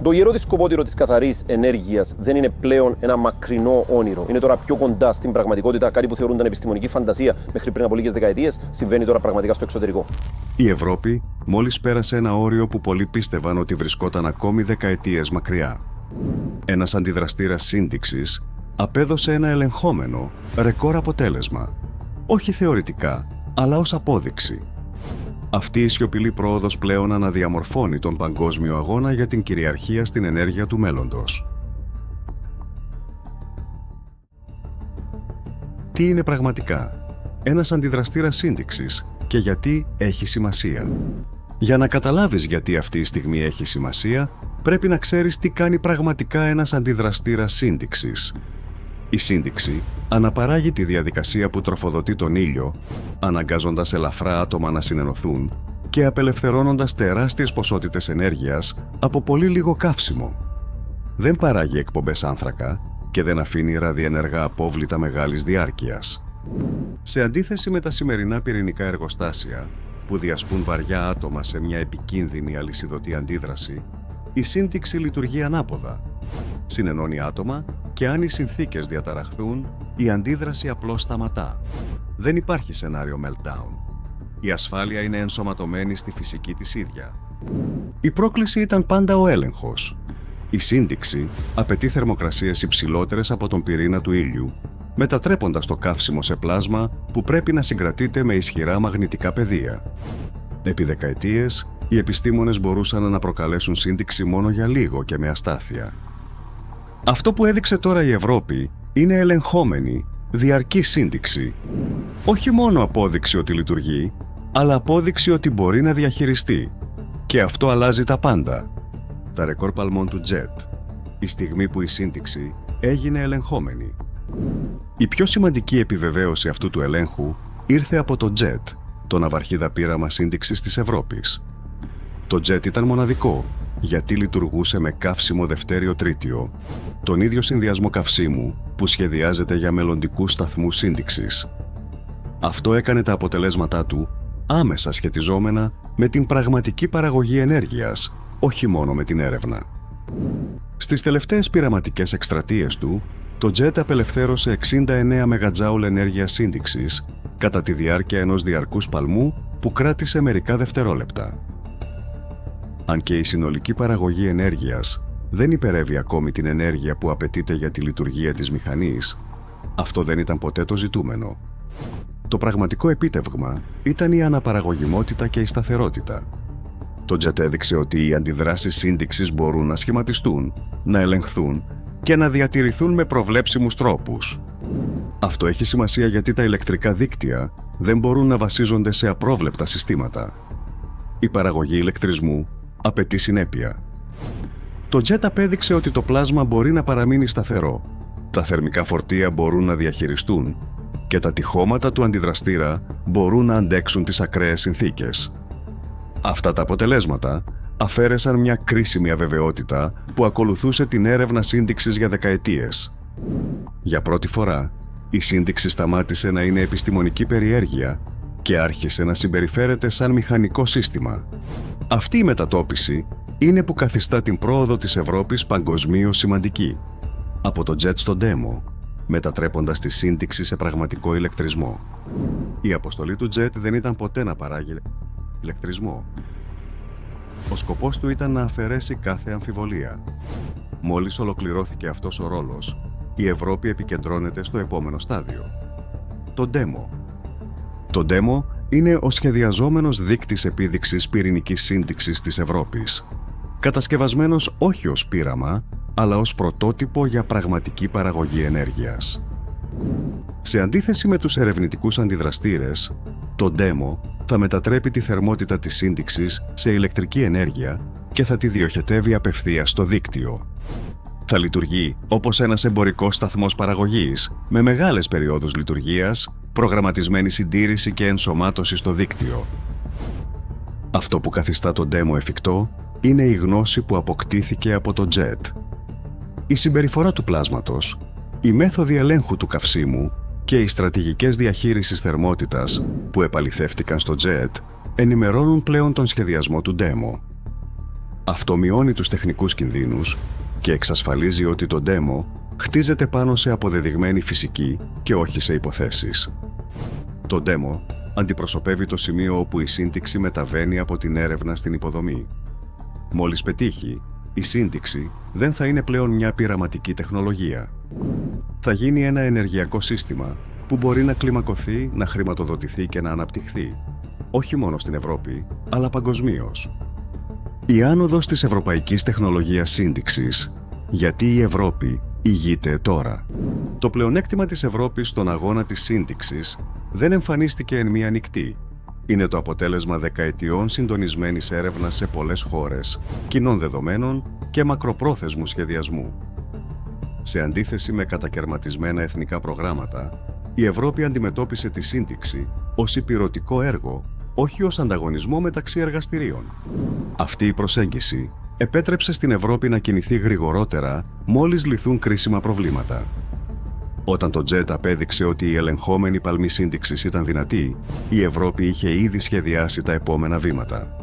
Το ιερό δισκοπότηρο της καθαρής ενέργειας δεν είναι πλέον ένα μακρινό όνειρο. Είναι τώρα πιο κοντά στην πραγματικότητα, κάτι που θεωρούνταν επιστημονική φαντασία μέχρι πριν από λίγες δεκαετίες, συμβαίνει τώρα πραγματικά στο εξωτερικό. Η Ευρώπη μόλις πέρασε ένα όριο που πολλοί πίστευαν ότι βρισκόταν ακόμη δεκαετίες μακριά. Ένας αντιδραστήρας σύνδεξης απέδωσε ένα ελεγχόμενο, ρεκόρ αποτέλεσμα. Όχι θεωρητικά, αλλά ως απόδειξη. Αυτή η σιωπηλή πρόοδος πλέον αναδιαμορφώνει τον παγκόσμιο αγώνα για την κυριαρχία στην ενέργεια του μέλλοντος. Τι είναι πραγματικά ένας αντιδραστήρας σύνδεξης και γιατί έχει σημασία? Για να καταλάβεις γιατί αυτή η στιγμή έχει σημασία, πρέπει να ξέρεις τι κάνει πραγματικά ένας αντιδραστήρας σύνδεξης. Η σύνδεξη αναπαράγει τη διαδικασία που τροφοδοτεί τον ήλιο, αναγκάζοντας ελαφρά άτομα να συνενωθούν και απελευθερώνοντας τεράστιες ποσότητες ενέργειας από πολύ λίγο καύσιμο. Δεν παράγει εκπομπές άνθρακα και δεν αφήνει ραδιενεργά απόβλητα μεγάλης διάρκειας. Σε αντίθεση με τα σημερινά πυρηνικά εργοστάσια, που διασπούν βαριά άτομα σε μια επικίνδυνη αλυσιδωτή αντίδραση, η σύνδεξη λειτουργεί ανάποδα. Συνενώνει άτομα και αν οι συνθήκες διαταραχθούν, η αντίδραση απλώς σταματά. Δεν υπάρχει σενάριο meltdown. Η ασφάλεια είναι ενσωματωμένη στη φυσική της ίδια. Η πρόκληση ήταν πάντα ο έλεγχος. Η σύνδεξη απαιτεί θερμοκρασίες υψηλότερες από τον πυρήνα του ήλιου, μετατρέποντας το καύσιμο σε πλάσμα που πρέπει να συγκρατείται με ισχυρά μαγνητικά πεδία. Επί δεκαετίες, οι επιστήμονες μπορούσαν να προκαλέσουν σύνδεξη μόνο για λίγο και με αστάθεια. Αυτό που έδειξε τώρα η Ευρώπη είναι ελεγχόμενη, διαρκή σύνδεξη. Όχι μόνο απόδειξη ότι λειτουργεί, αλλά απόδειξη ότι μπορεί να διαχειριστεί. Και αυτό αλλάζει τα πάντα. Τα ρεκόρ παλμών του JET, η στιγμή που η σύνδεξη έγινε ελεγχόμενη. Η πιο σημαντική επιβεβαίωση αυτού του ελέγχου ήρθε από το JET, το ναυαρχίδα πείραμα σύνδεξης της Ευρώπης. Το JET ήταν μοναδικό, γιατί λειτουργούσε με καύσιμο δευτέριο-τρίτιο, τον ίδιο συνδυασμό καυσίμου που σχεδιάζεται για μελλοντικούς σταθμούς σύνδεξης. Αυτό έκανε τα αποτελέσματά του άμεσα σχετιζόμενα με την πραγματική παραγωγή ενέργειας, όχι μόνο με την έρευνα. Στις τελευταίες πειραματικές εκστρατείες του, το JET απελευθέρωσε 69 MJ ενέργειας σύνδεξης κατά τη διάρκεια ενός διαρκούς παλμού που κράτησε μερικά δευτερόλεπτα. Αν και η συνολική παραγωγή ενέργειας δεν υπερεύει ακόμη την ενέργεια που απαιτείται για τη λειτουργία της μηχανής, αυτό δεν ήταν ποτέ το ζητούμενο. Το πραγματικό επίτευγμα ήταν η αναπαραγωγιμότητα και η σταθερότητα. Το JET έδειξε ότι οι αντιδράσεις σύνδεξης μπορούν να σχηματιστούν, να ελεγχθούν και να διατηρηθούν με προβλέψιμους τρόπους. Αυτό έχει σημασία γιατί τα ηλεκτρικά δίκτυα δεν μπορούν να βασίζονται σε απρόβλεπτα συστήματα. Η παραγωγή ηλεκτρισμού απαιτεί συνέπεια. Το JET απέδειξε ότι το πλάσμα μπορεί να παραμείνει σταθερό, τα θερμικά φορτία μπορούν να διαχειριστούν και τα τυχώματα του αντιδραστήρα μπορούν να αντέξουν τις ακραίες συνθήκες. Αυτά τα αποτελέσματα αφαίρεσαν μια κρίσιμη αβεβαιότητα που ακολουθούσε την έρευνα σύνδεξης για δεκαετίες. Για πρώτη φορά, η σύνδεξη σταμάτησε να είναι επιστημονική περιέργεια και άρχισε να συμπεριφέρεται σαν μηχανικό σύστημα. Αυτή η μετατόπιση είναι που καθιστά την πρόοδο της Ευρώπης παγκοσμίως σημαντική. Από το JET στο demo, μετατρέποντας τη σύνδεξη σε πραγματικό ηλεκτρισμό. Η αποστολή του JET δεν ήταν ποτέ να παράγει ηλεκτρισμό. Ο σκοπός του ήταν να αφαιρέσει κάθε αμφιβολία. Μόλις ολοκληρώθηκε αυτός ο ρόλος, η Ευρώπη επικεντρώνεται στο επόμενο στάδιο. Το demo. Το demo είναι ο σχεδιαζόμενος δείκτης επίδειξης πυρηνικής σύνδεξης της Ευρώπης. Κατασκευασμένος όχι ως πείραμα, αλλά ως πρωτότυπο για πραγματική παραγωγή ενέργειας. Σε αντίθεση με τους ερευνητικούς αντιδραστήρες, το demo θα μετατρέπει τη θερμότητα της σύνδεξης σε ηλεκτρική ενέργεια και θα τη διοχετεύει απευθείας στο δίκτυο. Θα λειτουργεί όπως ένας εμπορικός σταθμός παραγωγής, με μεγάλες περιόδους λειτουργίας, προγραμματισμένη συντήρηση και ενσωμάτωση στο δίκτυο. Αυτό που καθιστά το demo εφικτό είναι η γνώση που αποκτήθηκε από το JET. Η συμπεριφορά του πλάσματος, οι μέθοδοι ελέγχου του καυσίμου και οι στρατηγικές διαχείρισης θερμότητας που επαληθεύτηκαν στο JET ενημερώνουν πλέον τον σχεδιασμό του demo. Αυτό μειώνει τους τεχνικούς κινδύνους και εξασφαλίζει ότι το demo χτίζεται πάνω σε αποδεδειγμένη φυσική και όχι σε υποθέσεις. Το demo αντιπροσωπεύει το σημείο όπου η σύντιξη μεταβαίνει από την έρευνα στην υποδομή. Μόλις πετύχει, η σύντιξη δεν θα είναι πλέον μια πειραματική τεχνολογία. Θα γίνει ένα ενεργειακό σύστημα που μπορεί να κλιμακωθεί, να χρηματοδοτηθεί και να αναπτυχθεί, όχι μόνο στην Ευρώπη, αλλά παγκοσμίως. Η άνοδος της ευρωπαϊκής τεχνολογίας σύντιξης. Γιατί η Ευρώπη ηγείται τώρα. Το πλεονέκτημα της Ευρώπης στον αγώνα της σύντιξης δεν εμφανίστηκε εν μία νυχτή. Είναι το αποτέλεσμα δεκαετιών συντονισμένης έρευνας σε πολλές χώρες, κοινών δεδομένων και μακροπρόθεσμου σχεδιασμού. Σε αντίθεση με κατακερματισμένα εθνικά προγράμματα, η Ευρώπη αντιμετώπισε τη σύντιξη ως υπηρωτικό έργο, όχι ως ανταγωνισμό μεταξύ εργαστηρίων. Αυτή η προσέγγιση επέτρεψε στην Ευρώπη να κινηθεί γρηγορότερα μόλις λυθούν κρίσιμα προβλήματα. Όταν το JET απέδειξε ότι η ελεγχόμενη παλμή σύντιξης ήταν δυνατή, η Ευρώπη είχε ήδη σχεδιάσει τα επόμενα βήματα.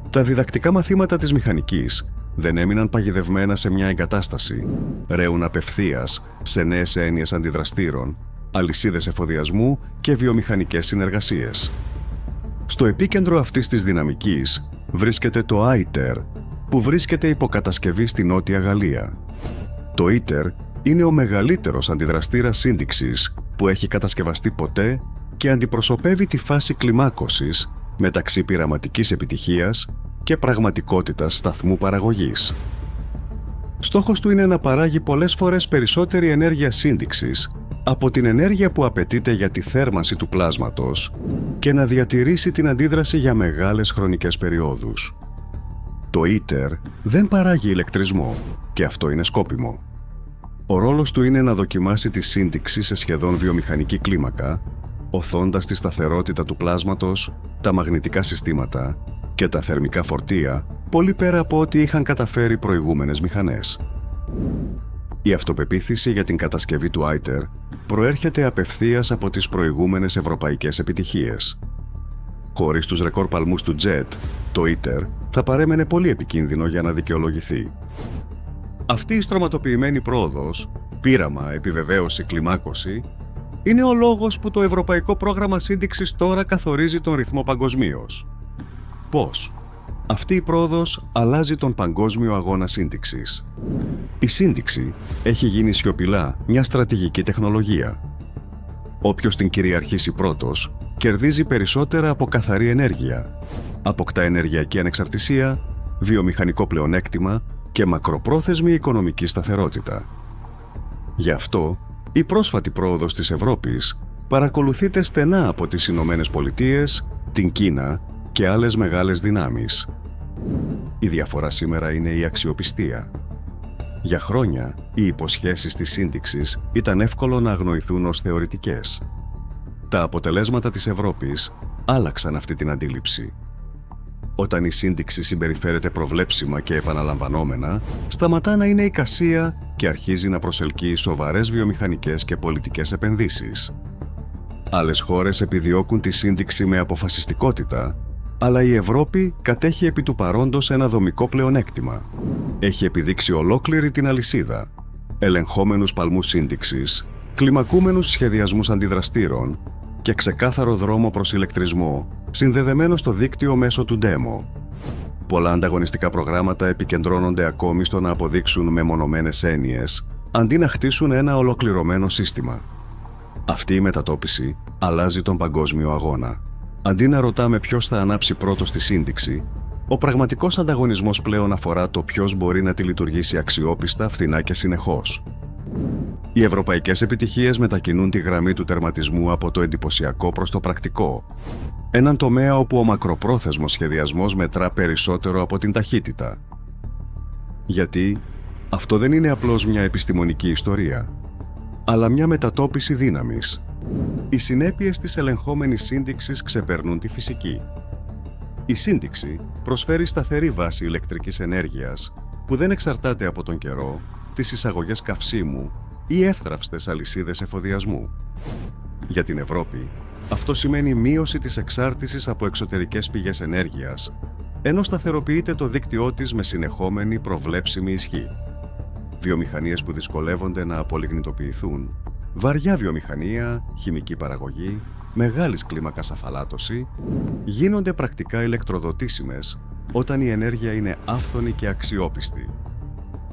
Τα διδακτικά μαθήματα της μηχανικής δεν έμειναν παγιδευμένα σε μια εγκατάσταση, ρέουν απευθείας σε νέες έννοιες αντιδραστήρων, αλυσίδες εφοδιασμού και βιομηχανικές συνεργασίες. Στο επίκεντρο αυτής της δυναμικής βρίσκεται το ITER, που βρίσκεται υποκατασκευή στη Νότια Γαλλία. Το ITER είναι ο μεγαλύτερος αντιδραστήρας σύντιξης που έχει κατασκευαστεί ποτέ και αντιπροσωπεύει τη φάση κλιμάκωσης μεταξύ πειραματικής επιτυχίας και πραγματικότητας σταθμού παραγωγής. Στόχος του είναι να παράγει πολλές φορές περισσότερη ενέργεια σύντιξης από την ενέργεια που απαιτείται για τη θέρμανση του πλάσματος και να διατηρήσει την αντίδραση για μεγάλες χρονικές περιόδους. Το ITER δεν παράγει ηλεκτρισμό και αυτό είναι σκόπιμο. Ο ρόλος του είναι να δοκιμάσει τη σύντιξη σε σχεδόν βιομηχανική κλίμακα, οθώντας τη σταθερότητα του πλάσματος, τα μαγνητικά συστήματα και τα θερμικά φορτία, πολύ πέρα από ό,τι είχαν καταφέρει προηγούμενες μηχανές. Η αυτοπεποίθηση για την κατασκευή του ITER προέρχεται απευθείας από τις προηγούμενες ευρωπαϊκές επιτυχίες. Χωρίς τους ρεκόρ παλμούς του JET, το ITER θα παρέμενε πολύ επικίνδυνο για να δικαιολογηθεί. Αυτή η στρωματοποιημένη πρόοδος, πείραμα, επιβεβαίωση, κλιμάκωση, είναι ο λόγος που το Ευρωπαϊκό Πρόγραμμα Σύντιξης τώρα καθορίζει τον ρυθμό παγκοσμίως. Πώς? Αυτή η πρόοδος αλλάζει τον παγκόσμιο αγώνα σύντιξης. Η σύντιξη έχει γίνει σιωπηλά μια στρατηγική τεχνολογία. Όποιος την κυριαρχήσει πρώτος, κερδίζει περισσότερα από καθαρή ενέργεια, αποκτά ενεργειακή ανεξαρτησία, βιομηχανικό πλεονέκτημα και μακροπρόθεσμη οικονομική σταθερότητα. Γι' αυτό, η πρόσφατη πρόοδος της Ευρώπης παρακολουθείται στενά από τις Ηνωμένες Πολιτείες, την Κίνα και άλλες μεγάλες δυνάμεις. Η διαφορά σήμερα είναι η αξιοπιστία. Για χρόνια, οι υποσχέσεις της σύντιξης ήταν εύκολο να αγνοηθούν ως θεωρητικές. Τα αποτελέσματα της Ευρώπης άλλαξαν αυτή την αντίληψη. Όταν η σύντιξη συμπεριφέρεται προβλέψιμα και επαναλαμβανόμενα, σταματά να είναι εικασία και αρχίζει να προσελκύει σοβαρές βιομηχανικές και πολιτικές επενδύσεις. Άλλες χώρες επιδιώκουν τη σύντιξη με αποφασιστικότητα, αλλά η Ευρώπη κατέχει επί του παρόντος ένα δομικό πλεονέκτημα. Έχει επιδείξει ολόκληρη την αλυσίδα, ελεγχόμενους παλμούς σύντιξης, κλιμακούμενους σχεδιασμούς αντιδραστήρων και ξεκάθαρο δρόμο προς ηλεκτρισμό, συνδεδεμένο στο δίκτυο μέσω του demo. Πολλά ανταγωνιστικά προγράμματα επικεντρώνονται ακόμη στο να αποδείξουν μεμονωμένες έννοιες, αντί να χτίσουν ένα ολοκληρωμένο σύστημα. Αυτή η μετατόπιση αλλάζει τον παγκόσμιο αγώνα. Αντί να ρωτάμε ποιος θα ανάψει πρώτος τη σύντιξη, ο πραγματικός ανταγωνισμός πλέον αφορά το ποιος μπορεί να τη λειτουργήσει αξιόπιστα, φθηνά και συνεχώς. Οι ευρωπαϊκές επιτυχίες μετακινούν τη γραμμή του τερματισμού από το εντυπωσιακό προς το πρακτικό, έναν τομέα όπου ο μακροπρόθεσμος σχεδιασμός μετρά περισσότερο από την ταχύτητα. Γιατί αυτό δεν είναι απλώς μια επιστημονική ιστορία, αλλά μια μετατόπιση δύναμης. Οι συνέπειες της ελεγχόμενης σύντιξης ξεπερνούν τη φυσική. Η σύντιξη προσφέρει σταθερή βάση ηλεκτρικής ενέργειας που δεν εξαρτάται από τον καιρό, τις εισαγωγές καυσίμου ή εύθραυστες αλυσίδες εφοδιασμού. Για την Ευρώπη, αυτό σημαίνει μείωση της εξάρτησης από εξωτερικές πηγές ενέργειας, ενώ σταθεροποιείται το δίκτυό της με συνεχόμενη προβλέψιμη ισχύ. Βιομηχανίες που δυσκολεύονται να απολιγνητοποιηθούν, βαριά βιομηχανία, χημική παραγωγή, μεγάλης κλίμακας αφαλάτωση, γίνονται πρακτικά ηλεκτροδοτήσιμες όταν η ενέργεια είναι άφθονη και αξιόπιστη.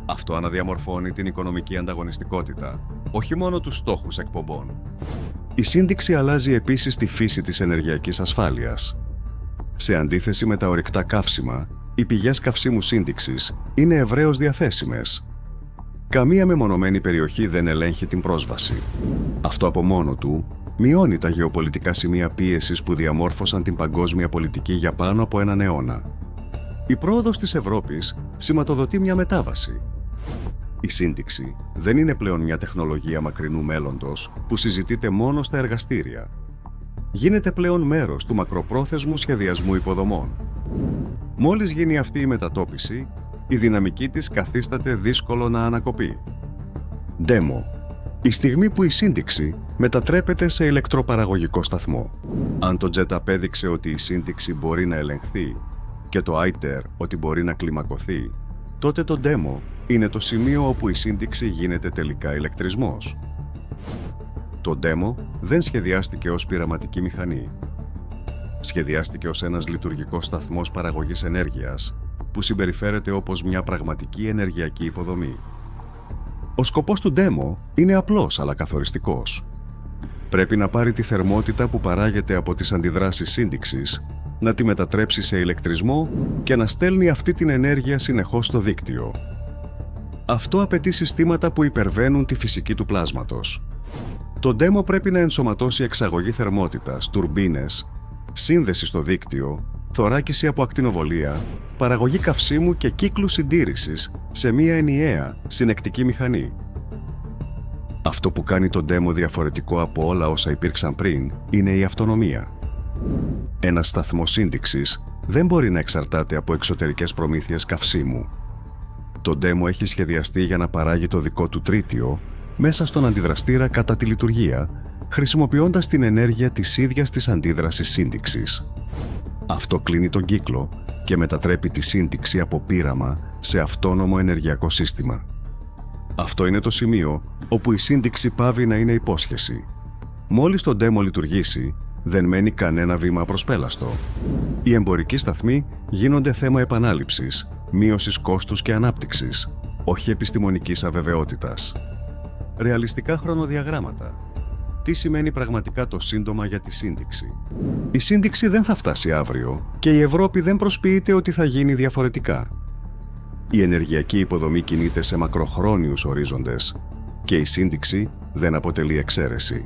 Αυτό αναδιαμορφώνει την οικονομική ανταγωνιστικότητα, όχι μόνο τους στόχους εκπομπών. Η σύνδεξη αλλάζει επίσης τη φύση της ενεργειακής ασφάλειας. Σε αντίθεση με τα ορυκτά καύσιμα, οι πηγές καυσίμου σύνδεξης είναι ευρέως διαθέσιμες. Καμία μεμονωμένη περιοχή δεν ελέγχει την πρόσβαση. Αυτό από μόνο του μειώνει τα γεωπολιτικά σημεία πίεσης που διαμόρφωσαν την παγκόσμια πολιτική για πάνω από έναν αιώνα. Η πρόοδος της Ευρώπης σηματοδοτεί μια μετάβαση. Η σύνδεξη δεν είναι πλέον μια τεχνολογία μακρινού μέλλοντος που συζητείται μόνο στα εργαστήρια. Γίνεται πλέον μέρος του μακροπρόθεσμου σχεδιασμού υποδομών. Μόλις γίνει αυτή η μετατόπιση, η δυναμική της καθίσταται δύσκολο να ανακοπεί. Demo. Η στιγμή που η σύνδεξη μετατρέπεται σε ηλεκτροπαραγωγικό σταθμό. Αν το JET απέδειξε ότι η σύνδεξη μπορεί να ελεγχθεί και το ITER ότι μπορεί να κλιμακωθεί, τότε το Demo είναι το σημείο όπου η σύνδεξη γίνεται τελικά ηλεκτρισμός. Το Demo δεν σχεδιάστηκε ως πειραματική μηχανή. Σχεδιάστηκε ως ένας λειτουργικός σταθμός παραγωγής ενέργειας που συμπεριφέρεται όπως μια πραγματική ενεργειακή υποδομή. Ο σκοπός του Demo είναι απλός αλλά καθοριστικός. Πρέπει να πάρει τη θερμότητα που παράγεται από τις αντιδράσεις σύνδεξης, να τη μετατρέψει σε ηλεκτρισμό και να στέλνει αυτή την ενέργεια συνεχώς στο δίκτυο. Αυτό απαιτεί συστήματα που υπερβαίνουν τη φυσική του πλάσματος. Το Demo πρέπει να ενσωματώσει εξαγωγή θερμότητας, τουρμπίνες, σύνδεση στο δίκτυο, θωράκιση από ακτινοβολία, παραγωγή καυσίμου και κύκλου συντήρησης σε μία ενιαία, συνεκτική μηχανή. Αυτό που κάνει το Demo διαφορετικό από όλα όσα υπήρξαν πριν είναι η αυτονομία. Ένας σταθμός σύνδεξης δεν μπορεί να εξαρτάται από εξωτερικές προμήθειες καυσίμου. Το Demo έχει σχεδιαστεί για να παράγει το δικό του τρίτιο μέσα στον αντιδραστήρα κατά τη λειτουργία, χρησιμοποιώντας την ενέργεια της ίδιας της αντίδρασης σύνδεξης. Αυτό κλείνει τον κύκλο και μετατρέπει τη σύνδεξη από πείραμα σε αυτόνομο ενεργειακό σύστημα. Αυτό είναι το σημείο όπου η σύνδεξη πάβει να είναι υπόσχεση. Μόλις το Demo λειτουργήσει, δεν μένει κανένα βήμα προσπέλαστο. Οι εμπορικοί σταθμοί γίνονται θέμα επανάληψης, μείωσης κόστους και ανάπτυξης, όχι επιστημονικής αβεβαιότητας. Ρεαλιστικά χρονοδιαγράμματα. Τι σημαίνει πραγματικά το σύντομα για τη σύνδεξη? Η σύνδεξη δεν θα φτάσει αύριο και η Ευρώπη δεν προσποιείται ότι θα γίνει διαφορετικά. Η ενεργειακή υποδομή κινείται σε μακροχρόνιους ορίζοντες και η σύνδεξη δεν αποτελεί εξαίρεση.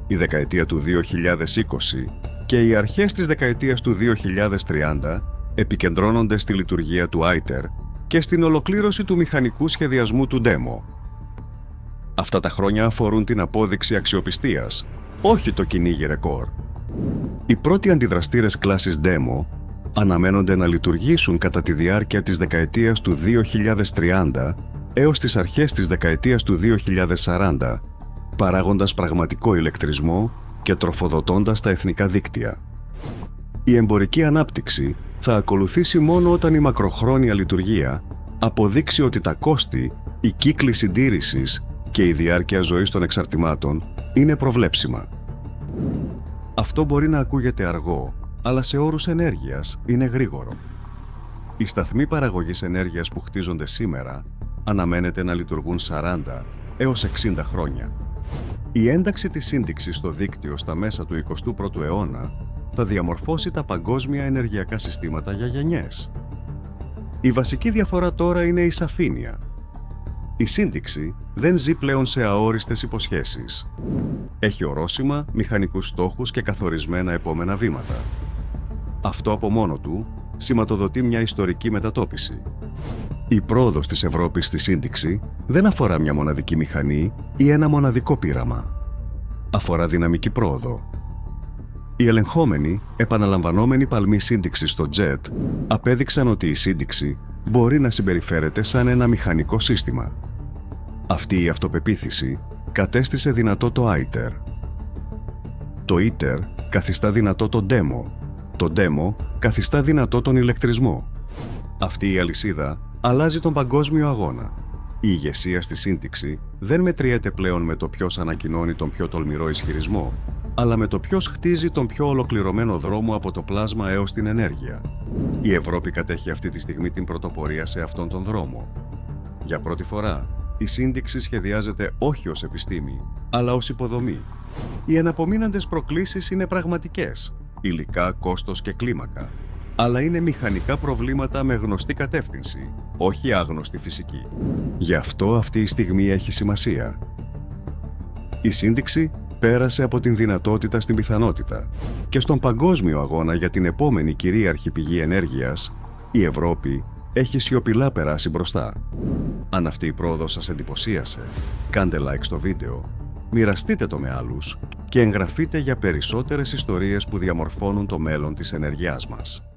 Η δεκαετία του 2020 και οι αρχές της δεκαετίας του 2030 επικεντρώνονται στη λειτουργία του ITER και στην ολοκλήρωση του μηχανικού σχεδιασμού του Demo. Αυτά τα χρόνια αφορούν την απόδειξη αξιοπιστίας, όχι το κυνήγι ρεκόρ. Οι πρώτοι αντιδραστήρες κλάσης Demo αναμένονται να λειτουργήσουν κατά τη διάρκεια της δεκαετίας του 2030 έως τις αρχές της δεκαετίας του 2040, παράγοντας πραγματικό ηλεκτρισμό και τροφοδοτώντας τα εθνικά δίκτυα. Η εμπορική ανάπτυξη θα ακολουθήσει μόνο όταν η μακροχρόνια λειτουργία αποδείξει ότι τα κόστη, οι κύκλοι συντήρησης και η διάρκεια ζωής των εξαρτημάτων είναι προβλέψιμα. Αυτό μπορεί να ακούγεται αργό, αλλά σε όρους ενέργειας είναι γρήγορο. Οι σταθμοί παραγωγής ενέργειας που χτίζονται σήμερα αναμένεται να λειτουργούν 40 έως 60 χρόνια. Η ένταξη της σύνδεξης στο δίκτυο στα μέσα του 21ου αιώνα θα διαμορφώσει τα παγκόσμια ενεργειακά συστήματα για γενιές. Η βασική διαφορά τώρα είναι η σαφήνεια. Η σύνδεξη δεν ζει πλέον σε αόριστες υποσχέσεις. Έχει ορόσημα, μηχανικούς στόχους και καθορισμένα επόμενα βήματα. Αυτό από μόνο του σηματοδοτεί μια ιστορική μετατόπιση. Η πρόοδος της Ευρώπης στη σύνδεξη δεν αφορά μια μοναδική μηχανή ή ένα μοναδικό πείραμα. Αφορά δυναμική πρόοδο. Οι ελεγχόμενοι, επαναλαμβανόμενοι παλμοί σύνδεξης στο JET απέδειξαν ότι η σύνδεξη μπορεί να συμπεριφέρεται σαν ένα μηχανικό σύστημα. Αυτή η αυτοπεποίθηση κατέστησε δυνατό το ITER. Το ITER καθιστά δυνατό το Demo, Το demo καθιστά δυνατό τον ηλεκτρισμό. Αυτή η αλυσίδα αλλάζει τον παγκόσμιο αγώνα. Η ηγεσία στη σύντιξη δεν μετριέται πλέον με το ποιος ανακοινώνει τον πιο τολμηρό ισχυρισμό, αλλά με το ποιος χτίζει τον πιο ολοκληρωμένο δρόμο από το πλάσμα έως την ενέργεια. Η Ευρώπη κατέχει αυτή τη στιγμή την πρωτοπορία σε αυτόν τον δρόμο. Για πρώτη φορά, η σύντιξη σχεδιάζεται όχι ως επιστήμη, αλλά ως υποδομή. Οι εναπομείναντες προκλήσεις είναι πραγματικές, υλικά, κόστος και κλίμακα, αλλά είναι μηχανικά προβλήματα με γνωστή κατεύθυνση, όχι άγνωστη φυσική. Γι' αυτό αυτή η στιγμή έχει σημασία. Η σύντιξη πέρασε από την δυνατότητα στην πιθανότητα και στον παγκόσμιο αγώνα για την επόμενη κυρίαρχη πηγή ενέργειας, η Ευρώπη έχει σιωπηλά περάσει μπροστά. Αν αυτή η πρόοδος σας εντυπωσίασε, κάντε like στο βίντεο, μοιραστείτε το με άλλους και εγγραφείτε για περισσότερες ιστορίες που διαμορφώνουν το μέλλον της ενέργειάς μας.